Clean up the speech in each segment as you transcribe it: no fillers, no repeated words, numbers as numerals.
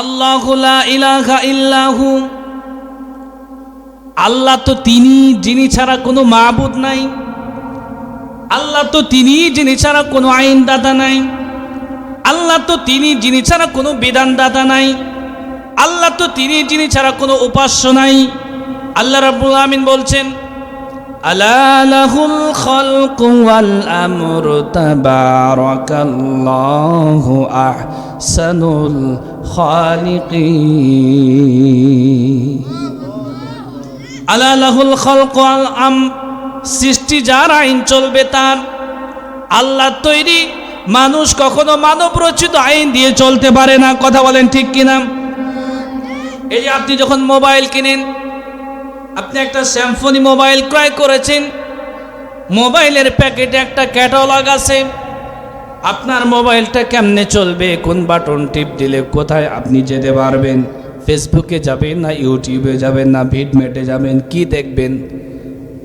আল্লাহু লা ইলাহা ইল্লাহু, আল্লাহ তো তিনি যিনি ছাড়া কোনো মাবুদ নাই। আল্লাহ তো তিনি যিনি ছাড়া কোনো আইনদাতা নাই। আল্লাহ তো তিনি যিনি ছাড়া কোনো বিধানদাতা নাই। আল্লাহ তো তিনি যিনি ছাড়া কোনো উপাস্য নাই। আল্লাহ রাব্বুল আমিন বলছেন, আলা লাহুল খালকু ওয়াল আমরু তাবারাকাল্লাহু আহসানুল খালিকিন। আলা লাহুল খালকু ওয়াল আমর, সৃষ্টি যার, আইন চলবে তার। আল্লাহ তৈরি, মানুষ কখনো মানব রচিত আইন দিয়ে চলতে পারে না। কথা বলেন ঠিক কিনা? এই যে আপনি যখন মোবাইল কিনেন, আপনি একটা স্যামসং মোবাইল ক্রয় করেছেন, মোবাইলের প্যাকেটে একটা ক্যাটালগ আছে। আপনার মোবাইলটা কেমনে চলবে, কোন বাটন টিপ দিলে কোথায় আপনি যেতে পারবেন, ফেসবুকে যাবেন না ইউটিউবে যাবেন না ভিডমেটে যাবেন, কি দেখবেন,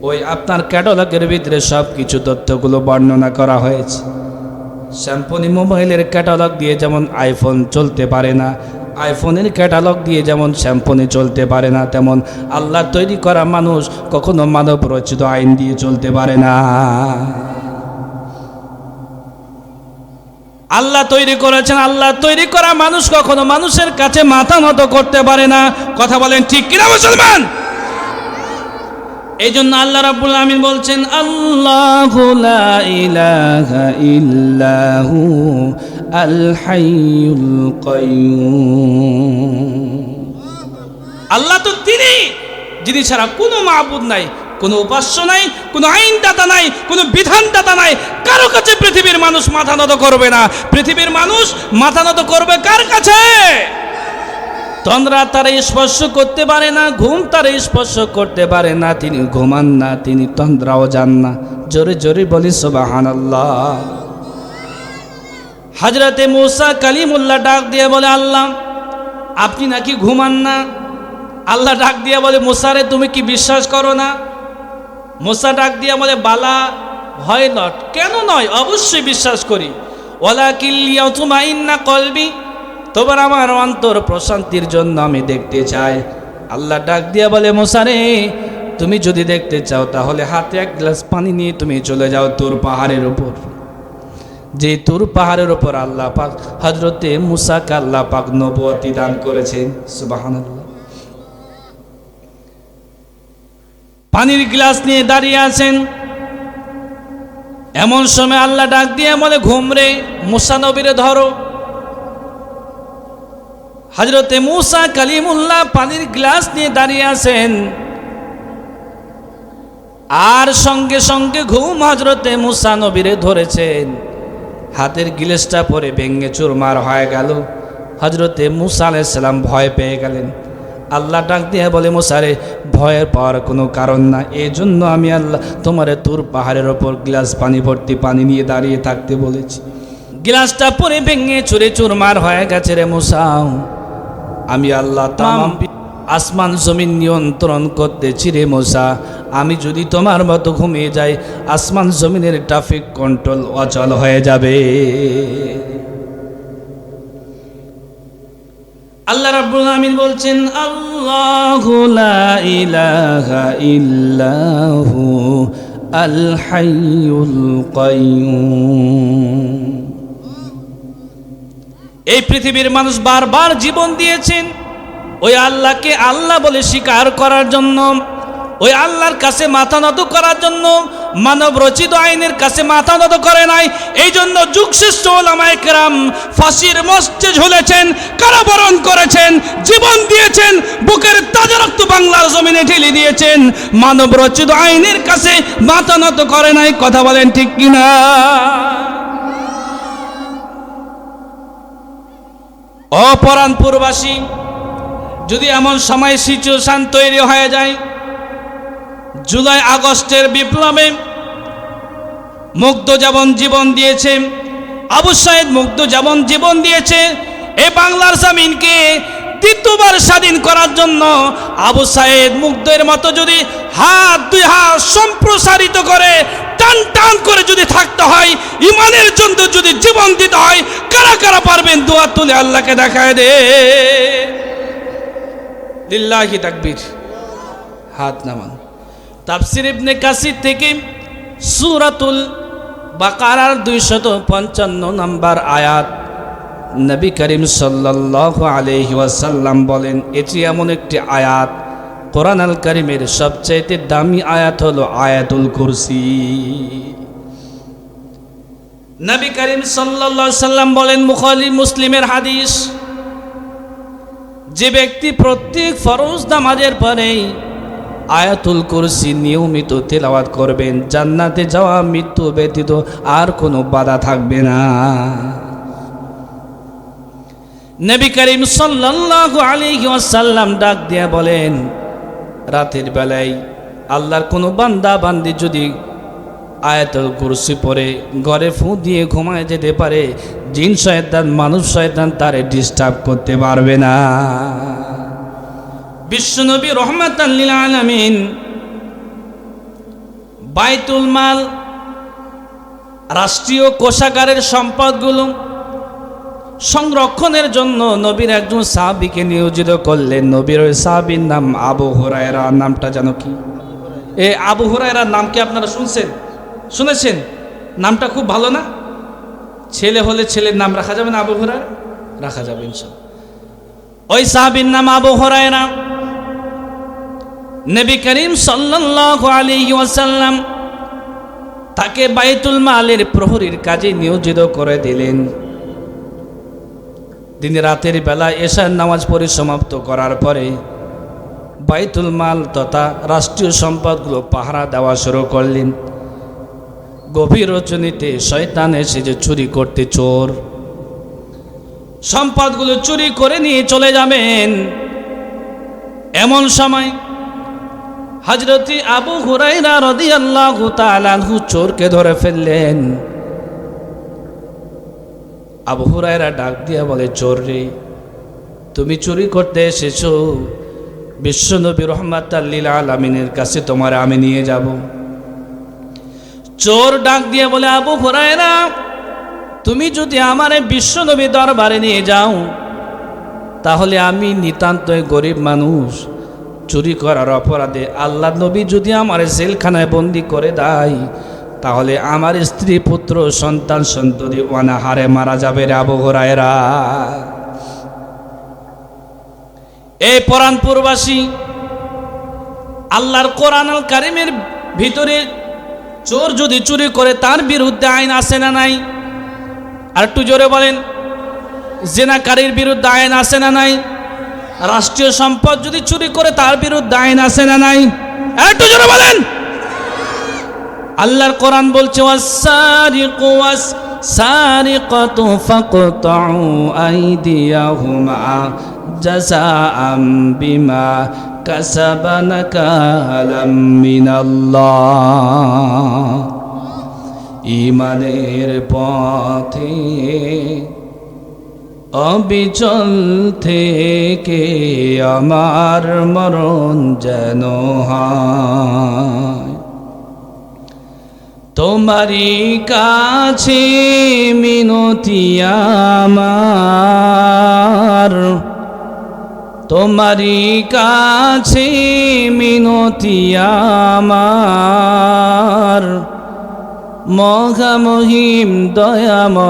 ওই আপনার ক্যাটালগের ভিতরে সব কিছু তথ্যগুলো বর্ণনা করা হয়েছে। স্যামসং মোবাইলের ক্যাটালগ দিয়ে যেমন আইফোন চলতে পারে না, আইফোনের ক্যাটালগ দিয়ে যেমন স্যামসংয়ে চলতে পারে না, তেমন আল্লাহ তৈরি করা মানুষ কখনো মানব রচিত আইন দিয়ে চলতে পারে না। আল্লাহ তৈরি করেছেন, আল্লাহ তৈরি করা মানুষ কখনো মানুষের কাছে মাথা নত করতে পারে না। কথা বলেন ঠিক কিনা মুসলমান? এই জন্য আল্লাহ রাব্বুল আমিন বলছেন, আল্লাহু লা ইলাহা ইল্লাহু আল হাইয়ুল কাইয়্যুম। আল্লাহ তো তিনি যিনি ছাড়া কোনো মাবুদ নাই, কোনো উপাস্য নাই, কোনো আইনদাতা নাই, কোনো বিধানদাতা নাই। কারো কাছে পৃথিবীর মানুষ মাথা নত করবে না। পৃথিবীর মানুষ মাথা নত করবে কার কাছে? তন্দ্রা তারা স্পর্শ করতে পারে না, ঘুম তারা স্পর্শ করতে পারে না। তিনি ঘুমান না, তিনি তন্দ্রাও যান না। জোরে জোরে বলি সুবহানাল্লাহ। হযরতে মূসা কালিমুল্লাহ ডাক দিয়ে বলে, আল্লাহ আপনি নাকি ঘুমান না। আল্লাহ ডাক দিয়ে বলে, মূসা রে তুমি কি বিশ্বাস করো না? মূসা ডাক দিয়ে বলে, বালা, হয় নট, কেন নয়, অবশ্যই বিশ্বাস করি। ওয়ালাকিন লিয়াতুমাইন্না কলবি, তোমার আমার অন্তর প্রশান্তির জন্য আমি দেখতে চাই। আল্লাহ ডাক দিয়া বলে, মূসা রে তুমি যদি দেখতে চাও তাহলে হাতে এক গ্লাস পানি নিয়ে তুমি চলে যাও তুর পাহাড়ের উপর। যে তুর পাহাড়ের উপর আল্লাহ পাক হযরতে মূসাকে আল্লাহ পাক নবুয়তি দান করেছেন। সুবহানাল্লাহ। পানির গ্লাস নিয়ে দাঁড়িয়ে আছেন, এমন সময় আল্লাহ ডাক দিয়ে বলে, ঘুম রে মূসা নবীরে ধরো। হযরতে মূসা কালিমুল্লাহ পানির গ্লাস নিয়ে দাঁড়িয়ে আছেন, আর সঙ্গে সঙ্গে ঘুম হযরতে মূসা নবীরে ধরেছেন। হাতের গ্লাসটা পরে ভেঙে চুরমার হয়ে গেল। হযরতে মূসা আলাইহিস সালাম ভয় পেয়ে গেলেন। আল্লাহ ডাক দিয়ে বলে, মূসা রে ভয়ের পাওয়ার কোনো কারণ না, এই জন্য আমি আল্লাহ তোমারে তুর পাহাড়ের ওপর গ্লাস পানি ভর্তি পানি নিয়ে দাঁড়িয়ে থাকতে বলেছি। গ্লাসটা পরে ভেঙে চুরে চুরমার হয়ে গেছে রে মূসা। আমি আল্লাহ তামাম আসমান জমিন নিয়ন্ত্রণ করতেছি রে মূসা। আমি যদি তোমার মতো ঘুমিয়ে যাই, আসমান জমিনের ট্রাফিক কন্ট্রোল অচল হয়ে যাবে। আল্লাহ রাব্বুল আমিন বলছেন, আল্লাহু লা ইলাহা ইল্লাহু আল হাইয়ুল কাইয়্যুম। এই পৃথিবীর মানুষ বারবার জীবন দিয়েছেন ওই আল্লাহকে আল্লাহ বলে স্বীকার করার জন্য, ওই আল্লাহর কাছে মাথা নত করার জন্য। মানব রচিত আইনের কাছে মাথা নত করে নাই। এই জন্য যুগশ্রেষ্ঠ ওলামায়ে কেরাম ফাঁসির মঞ্চে ঝুলেছেন, কারাবরণ করেছেন, জীবন দিয়েছেন, বুকের তাজা রক্ত বাংলার জমিনে ঢেলে দিয়েছেন। মানব রচিত আইনের কাছে মাথা নত করে নাই। কথা বলেন ঠিক কিনা? অপরানপুরবাসী, যদি এমন সময় সিচুয়েশন তৈরি হয়ে যায়, জুলাই আগস্টের বিপ্লবে মুগ্ধ যেমন জীবন দিয়েছে, আবু সাইদ মুগ্ধ যেমন জীবন দিয়েছে, এই বাংলার জমিনকে দ্বিতীয়বার স্বাধীন করার জন্য আবু সাইদ মুগ্ধের মতো যদি দুই হাত সম্প্রসারিত করে টান টান করে যদি থাকতে হয়, ইমানের জন্য যদি জীবন দিতে হয়, কারা কারা পারবেন? দোয়া তুলে আল্লাহকে দেখায় দে। লিল্লাহি তাকবীর। হাত নামান। তাফসীর ইবনে কাসির থেকে সূরাতুল বাকারার 255 নম্বর আয়াত, নবী করিম সাল্লাল্লাহু আলাইহি ওয়াসাল্লাম বলেন, এটি এমন একটি আয়াত, কোরআন আল কারীমের সবচেয়ে দামি আয়াত হলো আয়াতুল কুরসি। নবী করিম সাল্লাল্লাহু আলাইহি সাল্লাম বলেন, বুখারী মুসলিমের হাদিস, যে ব্যক্তি প্রত্যেক ফরজ নামাজের পরে আয়াতুল কুরসি নিয়মিত তেলাওয়াত করবেন, জান্নাতে যাওয়া মৃত্যু ব্যতীত আর কোনো বাধা থাকবে না। নবী করিম সাল্লাল্লাহু আলাইহি ওয়াসাল্লাম ডাক দিয়ে বলেন, রাতের বেলায় আল্লাহর কোনো বান্দা বান্দি যদি আয়াতুল কুরসি পড়ে ঘরে ফু দিয়ে ঘুমায় যেতে পারে, জিন শয়তান মানুষ শয়তান তারে ডিস্টার্ব করতে পারবে না। বিশ্বনবী রহমাতাল লিল আলামিন বাইতুল মাল, রাষ্ট্রীয় কোষাগারের সম্পদগুলো সংরক্ষণের জন্য নবীর একজন সাহাবীকে নিয়োজিত করলেন। নবীর ওই সাহাবীর নাম আবু হুরায়রা। নামটা জানো কি? এই আবু হুরায়রার নাম কি আপনারা শুনেছেন? নামটা খুব ভালো না? ছেলে হলে ছেলের নাম রাখা যাবে না? আবু হুরায়রা রাখা যাবে ইনশাআল্লাহ। ওই সাহাবীর নাম আবু হুরায়রা। নবী করিম সাল্লাল্লাহু আলাইহি ওয়াসাল্লাম তাকে বাইতুল মালের প্রহরীর কাজে নিয়োজিত করে দিলেন। তিনি রাতের বেলা এশার নামাজ পড়ে সমাপ্ত করার পরে বাইতুল মাল তথা রাষ্ট্রীয় সম্পদগুলো পাহারা দেওয়া শুরু করলেন। গভীর রজনীতে শয়তান এসে যে চুরি করতে, চোর সম্পদগুলো চুরি করে নিয়ে চলে যাবেন। এমন সময় হযরত আবু হুরায়রা রাদিয়াল্লাহু তাআলা আনহু চোরকে ধরে ফেললেন। আবু হুরায়রা ডাক দিয়ে বলে, চোর রে, তুমি চুরি করতে এসেছো, বিশ্বনবী রহমাতাল লিল আলামিনের কাছে তোমার আমি নিয়ে যাব। চোর ডাক দিয়ে বলে, আবু হুরায়রা, তুমি যদি আমারে বিশ্বনবী দরবারে নিয়ে যাও, তাহলে আমি নিতান্তই গরিব মানুষ, চুরি করার অপরাধে আল্লাহ নবী যদি আমার জেলখানায় বন্দি করে দেয়, তাহলে আমার স্ত্রী পুত্র সন্তান সন্ততি অনাহারে মারা যাবে রে আবু হুরায়রা। এই পরানপুরবাসী, আল্লাহর কোরআন আল কারীমের ভিতরে চোর যদি চুরি করে তার বিরুদ্ধে আইন আছে না নাই? আর একটু জোরে বলেন, জেনাকারীর বিরুদ্ধে আইন আছে না নাই? রাষ্ট্রীয় সম্পদ যদি চুরি করে তার বিরুদ্ধে আইন আছে না নাই? একটু জোরে বলেন। আল্লাহর কোরআন বলছে, ওয়াস-সারিকু ওয়াস-সারিকাতু ফাকতাউ আইদিয়াহুমা জাযাআম বিমা কাসাবা নাকালাম মিনাল্লাহ। ঈমানের পথে অবিচল থেকে আমার মরণ যেন হয়, তোমারই কাছে মিনতি আমার, তোমারই কাছে মিনতি আমার, মহামহিম দয়াময়।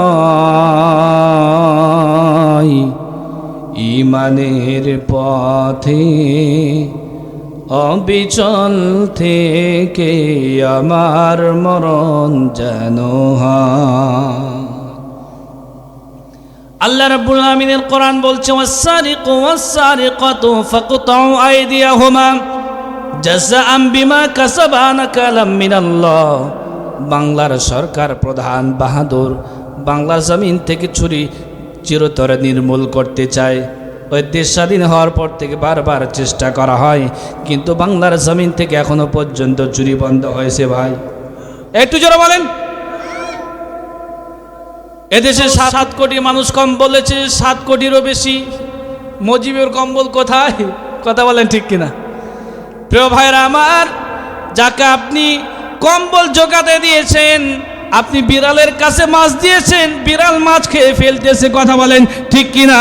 ঈমানের পথে অবিচল থেকে আমার মরণ যেন হয়। আল্লাহ রাব্বুল আলামিনের কোরআন বলছে, ওয়াস-সারিকু ওয়াস-সারিকাতু ফাকতাউ আইদিয়াহুমা জাযাআম বিমা কাসাবা নাকালাম মিনাল্লাহ। বাংলার সরকার প্রধান বাহাদুর বাংলা জমিন থেকে চুরি চিরতরে নির্মূল করতে চায়। ওই দেশ স্বাধীন হওয়ার পর থেকে বারবার চেষ্টা করা হয়, কিন্তু বাংলার জমিন থেকে এখনো পর্যন্ত চুরি বন্ধ হয়েছে। ভাই একটু জোরে বলেন। এদেশে 7 কোটি মানুষ কম বলেছে, 7 কোটিরও বেশি। মুজিবের কম্বল কোথায়? কথা বলেন ঠিক কিনা? প্রিয় ভাইরা আমার, যাকে আপনি কম্বল জোগাতে দিয়েছেন, আপনি বিড়ালের কাছে মাছ দিয়েছেন, বিড়াল মাছ খেয়ে ফেলতেছে। কথা বলেন ঠিক কিনা?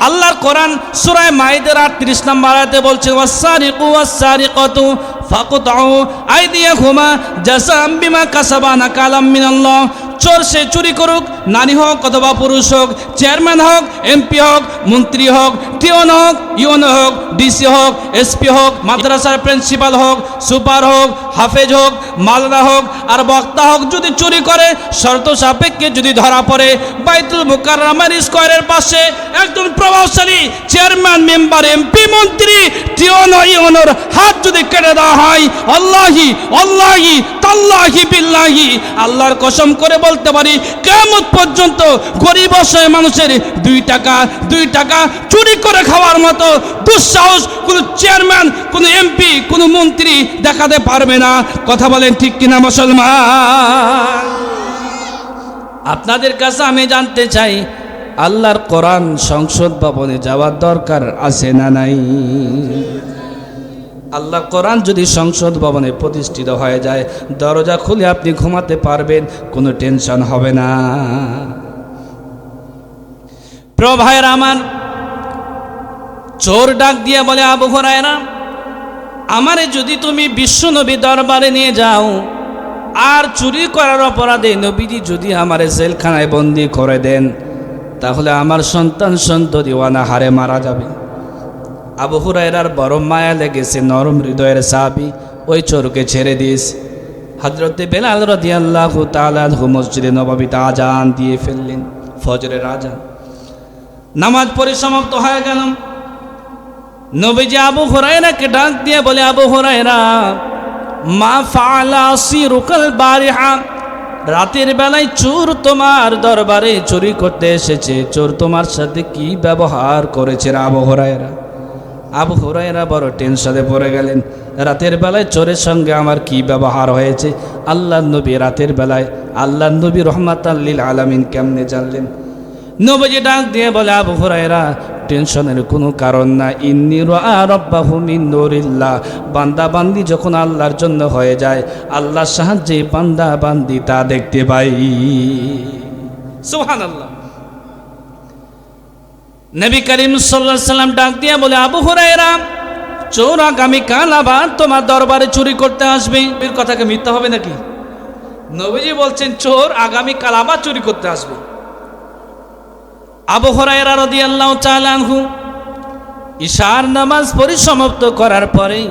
আল্লাহর আল্লাহ কোরআন সূরা মাইদার 38 নম্বর আয়াতে বলছেন ওয়াস-সারিকু ওয়াস-সারিকাতু ফাকতাউ আইদিয়াহুমা জাযাআম বিমা কাসাবা নাকালাম মিনাল্লাহ। চোর সে চুরি করুক, নারী হোক অথবা পুরুষ হোক, চেয়ারম্যান হোক, এমপি হোক, মন্ত্রী হোক, টিওন হোক, ইউনো হোক, ডিসি হোক, এসপি হোক, মাদ্রাসার প্রিন্সিপাল হোক, সুপার হোক, হাফেজ হোক, মালদা হোক আর বক্তা হোক, যদি চুরি করে শর্ত সাপেক্ষে যদি ধরা পড়ে বাইতুল মুকাররমার স্কয়ারের পাশে একজন প্রভাবশালী চেয়ারম্যান, মেম্বার, এমপি, মন্ত্রী, টিওন ইউনোর হাত যদি কেটে দেওয়া হয়, আল্লাহি আল্লাহি তাল্লাহি বিল্লাহি আল্লাহর কসম করে বলতে পারি কিয়ামত পর্যন্ত গরিব অসহায় মানুষের 2 টাকা চুরি করে খাওয়ার মতো দুঃসাহস কোনো চেয়ারম্যান, কোনো এমপি, কোনো মন্ত্রী দেখাতে পারবে না। কথা বলেন ঠিক কিনা মুসলমান? আপনাদের কাছে আমি জানতে চাই, আল্লাহর কোরআন সংসদ ভবনে যাওয়ার দরকার আছে না নাই? আল্লাহ কোরআন যদি সংসদ ভবনে প্রতিষ্ঠিত হয়ে যায়, দরজা খুলে আপনি ঘুমাতে পারবেন, কোনো টেনশন হবে না। প্রিয় ভাইরা আমার, চোর ডাক দিয়ে বলে আবু হুরায়রা, আমারে যদি তুমি বিশ্বনবী দরবারে নিয়ে যাও আর চুরি করার অপরাধে নবীজি যদি আমারে জেলখানায় বন্দি করে দেন, তাহলে আমার সন্তান সন্ততি অনাহারে মারা যাবে। আবু হুরায়রার বড় মায়া লেগেছে, নরম হৃদয়ের সাহাবী, ওই চোরকে ছেড়ে দিস। হযরতে বেলাল রাদিয়াল্লাহু তাআলা আনহু মসজিদে নববীতে আজান দিয়ে ফেললেন, ফজরের আজান। নামাজ পরিসমাপ্ত হয়ে গেল। নবীজি আবু হুরায়রাকে ডাক দিয়ে বলে, আবু হুরায়রা, মা ফাআলা আসিরুকাল বারিহা, রাতের বেলায় চোর তোমার দরবারে চুরি করতে এসেছে, চোর তোমার সাথে কি ব্যবহার করেছে আবু হুরায়রা? আবু হুরায়রা বড় টেনশনে পড়ে গেলেন, রাতের বেলায় চোরের সঙ্গে আমার কি ব্যবহার হয়েছে? আল্লাহর নবী রাতের বেলায়, আল্লাহর নবী রাহমাতাল লিল আলামিন কেমনে জানলেন? নবীজি ডাক দিয়ে বলে, আবু হুরায়রা, টেনশনের কোনো কারণ না। ইন্নী রাআ রাব্বাহু মিন নূরিল্লাহ, বান্দা বান্দি যখন আল্লাহর জন্য হয়ে যায়, আল্লাহর সাহায্যে বান্দা বান্দি তা দেখতে পাই। সুবহানাল্লাহ। নবী করিম সাল্লাল্লাহু আলাইহি সাল্লাম ডাক দিয়ে বলে, আবু হুরায়রা, চোর আগামীকাল আবার তোমার দরবারে চুরি করতে আসবে। এর কথাকে মিথ্যা হবে নাকি? নবীজি বলছেন চোর আগামীকাল আবার চুরি করতে আসবে। আবু হুরায়রা রাদিয়াল্লাহু তাআলা আনহু ইশার নামাজ পরিসমাপ্ত করার পরে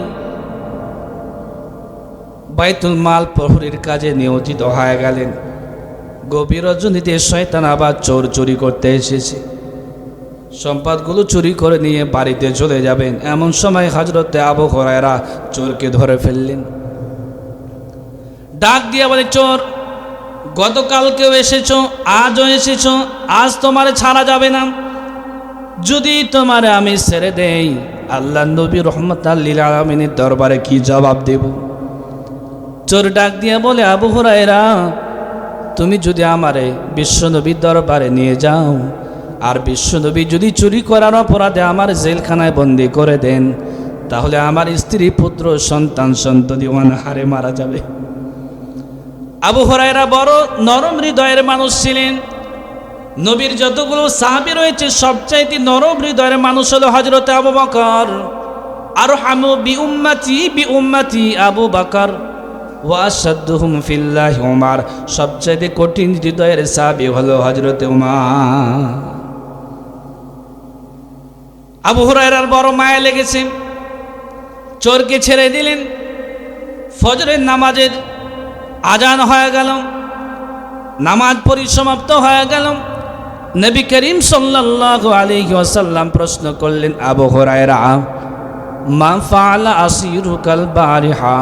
বাইতুল মাল প্রহরীর কাজে নিয়োজিত হয়ে গেলেন। গভীর রজনীতে শয়তান আবার চোর চুরি করতে এসেছে, সম্পদগুলো চুরি করে নিয়ে বাড়িতে চলে যাবেন। এমন সময় হযরতে আবু হুরায়রা চোরকে ধরে ফেললেন। ডাক দিয়ে বলে, চোর, গতকালকেও এসেছো, আজও এসেছো, আজ তোমারে ছাড়া যাবে না। যদি তোমারে আমি ছেড়ে দেই, আল্লাহ নবী রাহমাতাল লিল আলামিনের দরবারে কি জবাব দেব? চোর ডাক দিয়ে বলে, আবু হুরায়রা, তুমি যদি আমারে বিশ্বনবীর দরবারে নিয়ে যাও আর বিশ্বনবী যদি চুরি করার অপরাধে আমার জেলখানায় বন্দি করে দেন, তাহলে আমার স্ত্রী, পুত্র, সন্তান সন্ততি অনাহারে মারা যাবে। আবু হুরায়রা বড় নরম হৃদয়ের মানুষ ছিলেন। নবীর যতগুলো সাহাবী রয়েছে সবচাইতে নরম হৃদয়ের মানুষ হলো হযরত আবু বকর। আরহামু বি উম্মতি আবু বকর ওয়া আশাদ্দুহুম ফিল্লাহি উমর। সবচাইতে কঠিন হৃদয়ের সাহাবী হলো হযরত উমর। আবু হুরায়রার বড় মায়া লেগেছে, চোরকে ছেড়ে দিলেন। ফজরের নামাজের আজান হয়ে গেল, নামাজ পরিসমাপ্ত হয়ে গেল। নবী করিম সাল্লাল্লাহু আলাইহি ওয়াসাল্লাম প্রশ্ন করলেন, আবু হুরায়রা, মা ফাআলা আসিরুকাল বারিহা,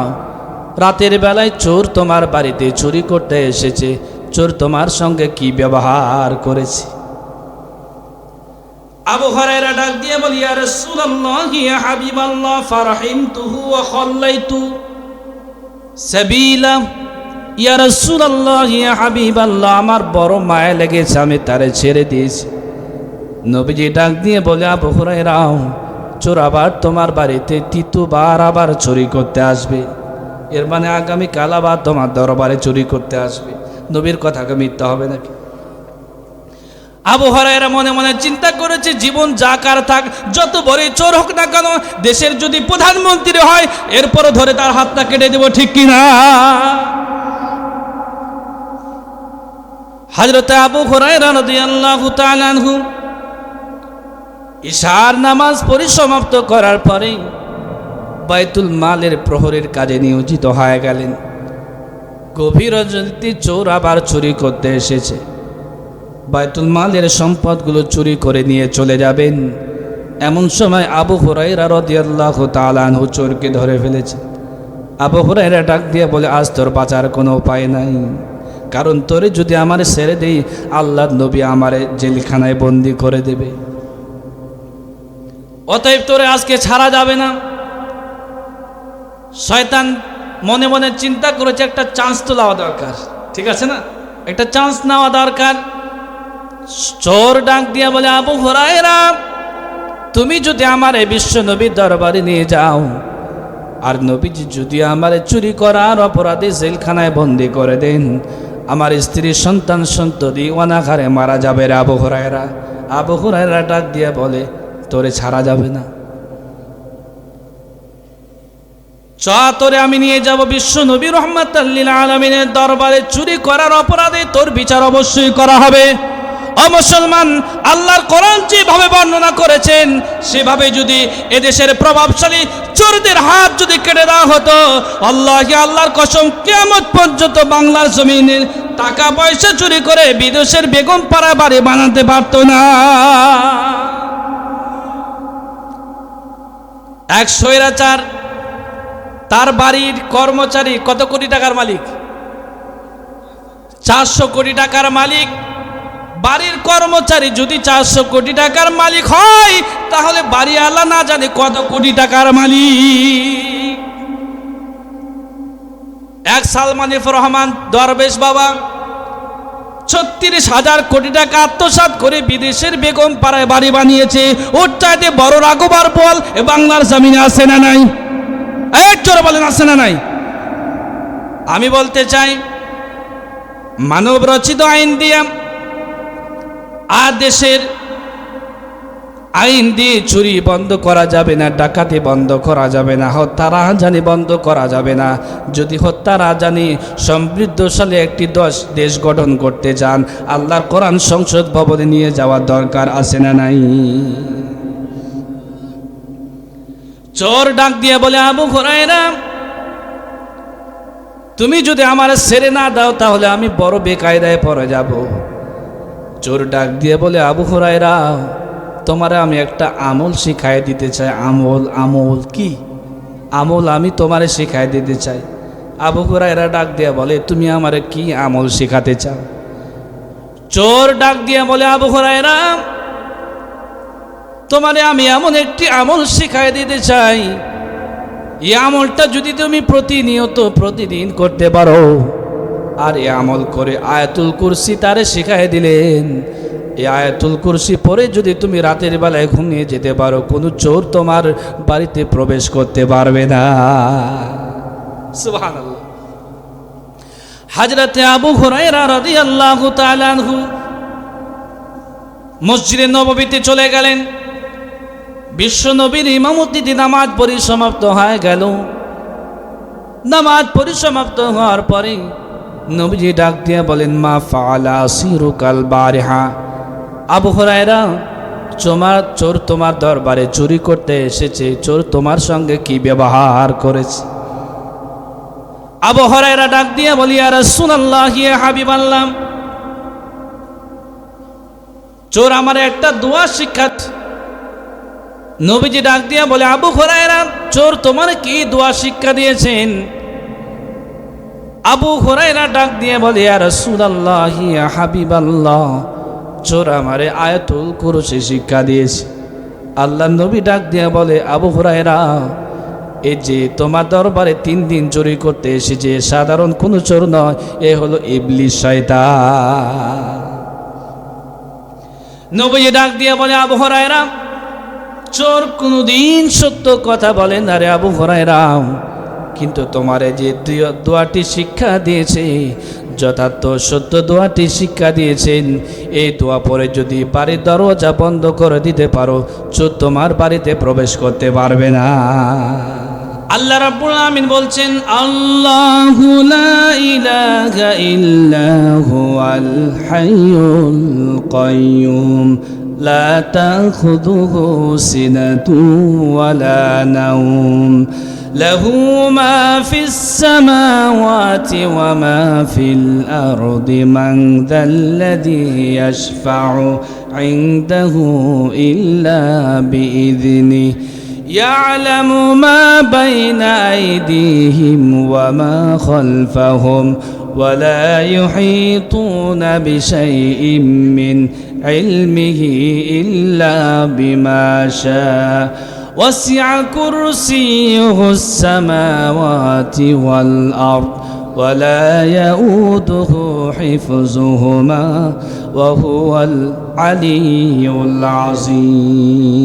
রাতের বেলায় চোর তোমার বাড়িতে চুরি করতে এসেছে, চোর তোমার সঙ্গে কি ব্যবহার করেছে? আবু হুরায়রা ডাক দিয়ে বলি, ইয়া রাসূলুল্লাহ, ইয়া হাবিবাল্লাহ, ফারহিমতুহু ওয়া খাল্লাইতু সাবিলা। ইয়া রাসূলুল্লাহ, ইয়া হাবিবাল্লাহ, আমার বড় মায়া লেগেছে, আমি তারে ছেড়ে দিয়েছি। নবীজি ডাক দিয়ে বলে, আবু হুরায়রা, চোর আবার তোমার বাড়িতে তৃতীয়বার আবার চুরি করতে আসবে। এর মানে আগামীকাল আবার তোমার দরবারে চুরি করতে আসবে। নবীর কথাকে মিথ্যা হবে নাকি? আবু হুরায়রা মনে মনে চিন্তা করেছে, জীবন যাক আর থাক, যত বড় চোর হোক না কেন, দেশের যদি প্রধানমন্ত্রী হয় এরপরও ধরে তার হাতটা কেটে দেব, ঠিক কিনা? হযরত আবু হুরায়রা রাদিয়াল্লাহু তাআলা আনহু ইশার নামাজ পরিসমাপ্ত করার পরে বাইতুল মালের প্রহরীর কাজে নিয়োজিত হয়ে গেলেন। গভীর রাতে চোর আবার চুরি করতে এসেছে, বাইতুল মালের সম্পদগুলো চুরি করে নিয়ে চলে যাবেন। এমন সময় আবু হুরায়রা রাদিয়াল্লাহু তাআলা আনহু চোরকে ধরে ফেলেছে। আবু হুরায়রা ডাক দিয়ে বলে, আজ তোর বাঁচার কোনো উপায় নাই, কারণ তোরে যদি আমারে ছেড়ে দেই আল্লাহর নবী আমারে জেলখানায় বন্দি করে দেবে, অতএব তোরে আজকে ছাড়া যাবে না। শয়তান মনে মনে চিন্তা করেছে, একটা চান্স তো নেওয়া দরকার, ঠিক আছে না, একটা চান্স নেওয়া দরকার। চোর ডাক দিয়া বলে, আবু হুরায়রা, তুমি যদি আমার এই বিশ্ব নবীর দরবারে নিয়ে যাও, আর নবীজি যদি আমার চুরি করার অপরাধে জেলখানায় বন্দি করে দেন, আমার স্ত্রী সন্তান সন্ততি অনাহারে মারা যাবে রে আবু হুরায়রা। আবু হুরায়রা ডাক দিয়া বলে, তোরে ছাড়া যাবে না, তোরে আমি নিয়ে যাব বিশ্ব নবী রাহমাতাল লিল আলামিনের দরবারে। চুরি করার অপরাধে তোর বিচার অবশ্যই করা হবে। ও মুসলমান, আল্লাহর কোরআন যেভাবে বর্ণনা করেছেন সেভাবে যদি এদেশের প্রভাবশালী চোরদের হাত যদি কেটে দেওয়া হতো, আল্লাহর কসম কিয়ামত পর্যন্ত বাংলার জমিনে টাকা পয়সা চুরি করে বিদেশের বেগম পাড়া বাড়ি বানাতে পারতো না। এক স্বৈরাচার, তার বাড়ির কর্মচারী কত কোটি টাকার মালিক? 400 কোটি টাকার মালিক। বাড়ির কর্মচারী যদি 400 কোটি টাকার মালিক হয়, তাহলে বাড়িওয়ালা না জানে কত কোটি টাকার মালিক। এক সালমান এফ রহমান দরবেশ বাবা 36,000 কোটি টাকা আত্মসাৎ করে বিদেশের বেগম পাড়ায় বাড়ি বানিয়েছে। ওর চাইতে বড় রাগবার বল বাংলার জমিনে আছে না নাই? জোরে বলেন, আছে না নাই? আমি বলতে চাই, মানব রচিত আইন দিয়ে আর দেশের আইন দিয়ে চুরি বন্ধ করা যাবে না, ডাকাতি বন্ধ করা যাবে না, হত্যা রাহাজানি বন্ধ করা যাবে না। যদি হত্যা রাহাজানি সমৃদ্ধশালী একটি দেশ গঠন করতে চান, আল্লাহর কোরআন সংসদ ভবনে নিয়ে যাওয়ার দরকার আছে না নাই? চোর ডাক দিয়ে বলে, আবু হুরায়রা, তুমি যদি আমার ছেড়ে না দাও তাহলে আমি বড় বেকায়দায় পড়ে যাব। চোর ডাক দিয়ে বলে, আবু হুরায়রা, তোমারে আমি একটা আমল শিখাই দিতে চাই। আমল কি? আমল আমি তোমারে শিখাই দিতে চাই। আবু হুরায়রা ডাক দিয়ে বলে, তুমি আমারে কি আমল শিখাতে চাও? চোর ডাক দিয়ে বলে, আবু হুরায়রা, তোমারে আমি এমন একটি আমল শিখাই দিতে চাই, এই আমলটা যদি তুমি প্রতিদিন করতে পারো, আর এই আমল করে আয়াতুল কুরসি তারে শিখাই দিলেন, এই আয়াতুল কুরসি পরে যদি তুমি রাতের বেলায় ঘুমিয়ে যেতে পারো, কোনো চোর তোমার বাড়িতে প্রবেশ করতে পারবে না। সুবহানাল্লাহ। হযরতে আবু হুরায়রা রাদিয়াল্লাহু তাআলা আনহু মসজিদে নববীতে চলে গেলেন। বিশ্ব নবীর ইমামতিতে নামাজ পরিসমাপ্ত হয়ে গেল। নামাজ পরিসমাপ্ত হওয়ার পরে নবীজি ডাক দিয়ে বলেন, মা ফাআলা সিরুকাল বারিহা। আবু হুরায়রা, চোর তোমার দরবারে চুরি করতে এসেছে, চোর তোমার সঙ্গে কি ব্যবহার করেছে? আবু হুরায়রা ডাক দিয়ে বলি, ইয়া রাসূলুল্লাহ, ইয়া হাবিবাল্লাহ, চোর আমার একটা দোয়া শিক্ষাত। নবীজি ডাক দিয়ে বলে, আবু হুরায়রা, চোর তোমার কি দোয়া শিক্ষা দিয়েছেন? আবু হুরায়রা ডাক দিয়ে বলে, ইয়া রাসূলুল্লাহ, ইয়া হাবিবাল্লাহ, চোর আমারে আয়াতুল কুরসি শিক্ষা দিয়েছে। আল্লাহর নবী ডাক দিয়ে বলে, আবু হুরায়রা, এই যে তোমার দরবারে 3 দিন চুরি করতে এসেছে, সাধারণ কোনো চোর নয়, এ হলো ইবলিস, শয়তান। নবী ডাক দিয়ে বলে, আবু হুরায়রা, চোর কোনদিন সত্য কথা বলে না রে আবু হুরায়রা, কিন্তু তোমারে যে দোয়াটি শিক্ষা দিয়েছে, যথার্থ সত্য দোয়াটি শিক্ষা দিয়েছেন। এই দোয়া পরে যদি বাড়ির দরজা বন্ধ করে দিতে পারো, চোর তোমার বাড়িতে প্রবেশ করতে পারবে না। আল্লাহ রাব্বুল আমিন বলছেন, আল্লাহু লা ইলাহা ইল্লা হুয়াল হাইয়ুল কাইয়ুম লা তাখুযুহু সিনাতুন ওয়ালা নাওম লাহু মা ফিস সামাওয়াতি ওয়া মা ফিল আরদি মান যাল্লাযী ইয়াশফা'ু ইনদাহু ইল্লা বিইযনিহি يعلم ما بين أيديهم وما خلفهم ولا يحيطون بشيء من علمه إلا بما شاء وسع كرسيه السماوات والأرض ولا يؤوده حفظهما وهو العلي العظيم।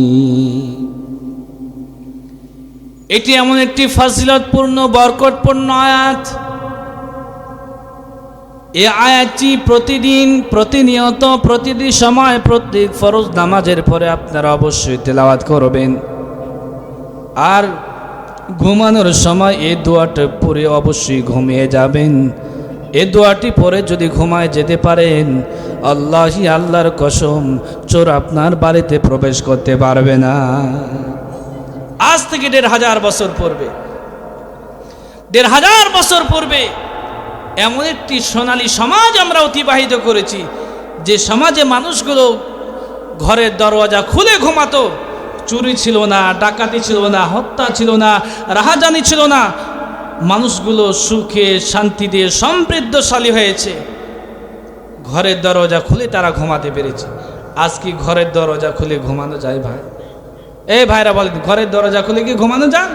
এটি এমন একটি ফজিলতপূর্ণ বরকতপূর্ণ আয়াত। এই আয়াতটি প্রতিদিন প্রতিনিয়ত প্রতিটি সময় প্রত্যেক ফরজ নামাজের পরে আপনারা অবশ্যই তেলাওয়াত করবেন। আর ঘুমানোর সময় এই দোয়াটা পড়ে অবশ্যই ঘুমিয়ে যাবেন। এই দোয়াটি পরে যদি ঘুমায় যেতে পারেন, আল্লাহি আল্লাহর কসম, চোর আপনার বাড়িতে প্রবেশ করতে পারবে না। আজ থেকে ১৫০০ বছর পূর্বে, ১৫০০ বছর পূর্বে এমন একটি সোনালী সমাজ আমরা অতিবাহিত করেছি, যে সমাজে মানুষগুলো ঘরের দরওয়াজা খুলে ঘুমাতো। চুরি ছিল না, ডাকাতি ছিল না, হত্যা ছিল না, রাহাজানি ছিল না। মানুষগুলো সুখে শান্তিতে সমৃদ্ধশালী হয়েছে। ঘরের দরওয়াজা খুলে তারা ঘুমাতে পেরেছে। আজ কি ঘরের দরওয়াজা খুলে ঘুমানো যায় ভাই? এই ভাইরা বলেন, ঘরের দরজা খুলে কি ঘুমানো যায়?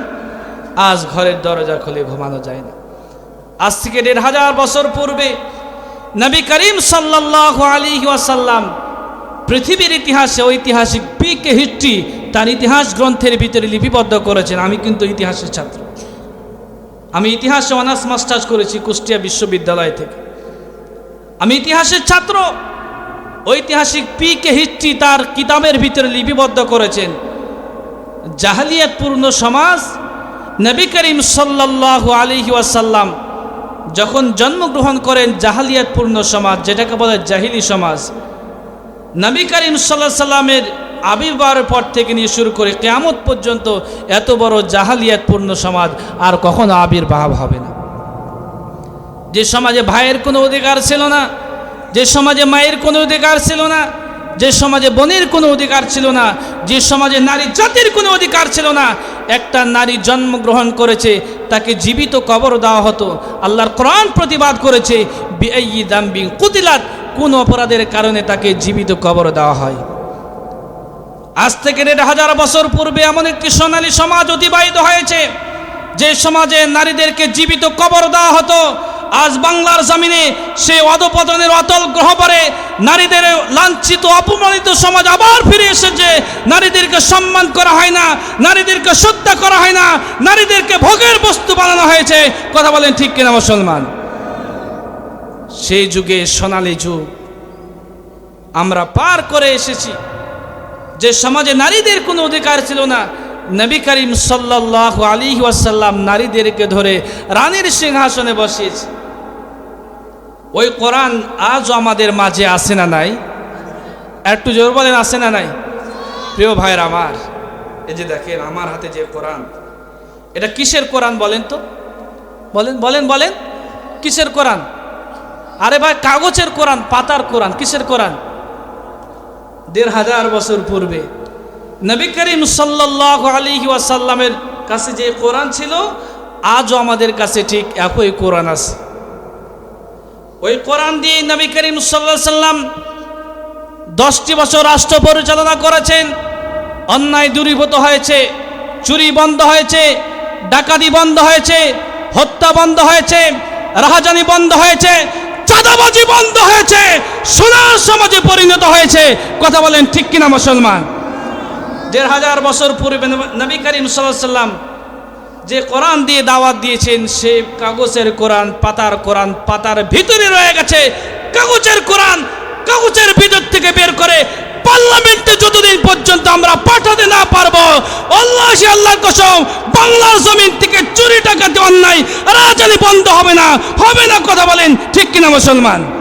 আজ ঘরের দরজা খুলে ঘুমানো যায় না। আজ থেকে ১৫০০ বছর পূর্বে নবী করিম সাল্লাল্লাহু আলাইহি ওয়াসাল্লাম পৃথিবীর ইতিহাসে ঐতিহাসিক পিকে হিস্ট্রি তার ইতিহাস গ্রন্থের ভিতরে লিপিবদ্ধ করেছেন। আমি কিন্তু ইতিহাসের ছাত্র, আমি ইতিহাসে অনার্স মাস্টার্স করেছি কুষ্টিয়া বিশ্ববিদ্যালয় থেকে। আমি ইতিহাসের ছাত্র। ঐতিহাসিক পিকে হিস্ট্রি তার কিতাবের ভিতরে লিপিবদ্ধ করেছেন। জাহেলিয়াতপূর্ণ সমাজ, নবী করিম সাল্লাল্লাহু আলাইহি ওয়াসাল্লাম যখন জন্মগ্রহণ করেন, জাহেলিয়াতপূর্ণ সমাজ, যেটাকে বলে জাহিলি সমাজ, নবী করিম সাল্লাল্লাহু আলাইহি সাল্লামের আবির্ভাবের পর থেকে নিয়ে শুরু করে কিয়ামত পর্যন্ত এত বড় জাহেলিয়াতপূর্ণ সমাজ আর কখনো আবির্ভাব হবে না। যে সমাজে ভাইয়ের কোনো অধিকার ছিল না, যে সমাজে মায়ের কোনো অধিকার ছিল না, যে সমাজে বোনের কোনো অধিকার ছিল না, যে সমাজে নারী জাতির কোনো অধিকার ছিল না, একটা নারী জন্মগ্রহণ করেছে তাকে জীবিত কবর দেওয়া হতো। আল্লাহর কোরআন প্রতিবাদ করেছে, বিআইয়ি যামবিন কুতিলাত, কোন অপরাধের কারণে তাকে জীবিত কবর দেওয়া হয়। আজ থেকে ১৫০০ বছর পূর্বে এমন একটি সোনালী সমাজ অতিবাহিত হয়েছে, যে সমাজে নারীদেরকে জীবিত কবর দেওয়া হতো। আজ বাংলার জমিনে সেই অধপতনের অতল গহ্বরে নারীদের লাঞ্ছিত অপমানিত সমাজ আবার ফিরে এসেছে। নারীদেরকে সম্মান করা হয় না, নারীদেরকে শ্রদ্ধা করা হয় না, নারীদেরকে ভোগের বস্তু বানানো হয়েছে। কথা বলেন ঠিক কিনা মুসলমান? সেই যুগে সোনালী যুগ আমরা পার করে এসেছি, যে সমাজে নারীদের কোনো অধিকার ছিল না। নবী করিম সাল্লাল্লাহু আলাইহি ওয়াসাল্লাম নারীদেরকে ধরে রানীর সিংহাসনে বসিয়েছে। ওই কোরআন আজও আমাদের মাঝে আছে না নাই? একটু জোর বলেন, আছে না নাই? প্রিয় ভাইয়ের আমার, এই যে দেখেন আমার হাতে যে কোরআন, এটা কিসের কোরআন বলেন তো? বলেন বলেন বলেন, কিসের কোরআন? আরে ভাই, কাগজের কোরআন, পাতার কোরআন। কিসের কোরআন? ১৫০০ বছর পূর্বে নবী করিম সাল্লাল্লাহু আলাইহি ওয়াসাল্লামের কাছে যে কোরআন ছিল, আজও আমাদের কাছে ঠিক একই কোরআন আছে। ওই কোরআন দিয়ে নবী করিম সাল্লাল্লাহু আলাইহি ওয়াসাল্লাম 10টি বছর রাষ্ট্র পরিচালনা করেছেন। অন্যায় দূরীভূত হয়েছে, চুরি বন্ধ হয়েছে, ডাকাতি বন্ধ হয়েছে, হত্যা বন্ধ হয়েছে, রাহাজানি বন্ধ হয়েছে, চাঁদাবাজি বন্ধ হয়েছে, সোনার সমাজে পরিণত হয়েছে। কথা বলেন ঠিক কিনা মুসলমান? ১৫০০ বছর পূর্বে নবী করিম সাল্লাল্লাহু আলাইহি ওয়াসাল্লাম যে কোরআন দিয়ে দাওয়াত দিয়েছেন সে কাগজের কোরআন পাতার ভিতরে রয়ে গেছে। কাগজের কোরআন কাগজের ভিতর থেকে বের করে পার্লামেন্টে যতদিন পর্যন্ত আমরা পাঠাতে না পারবো, আল্লাহর কসম বাংলার জমিন থেকে চুরি টাকাতে অন্যায় রাজনীতি বন্ধ হবে না। কথা বলেন ঠিক কিনা মুসলমান?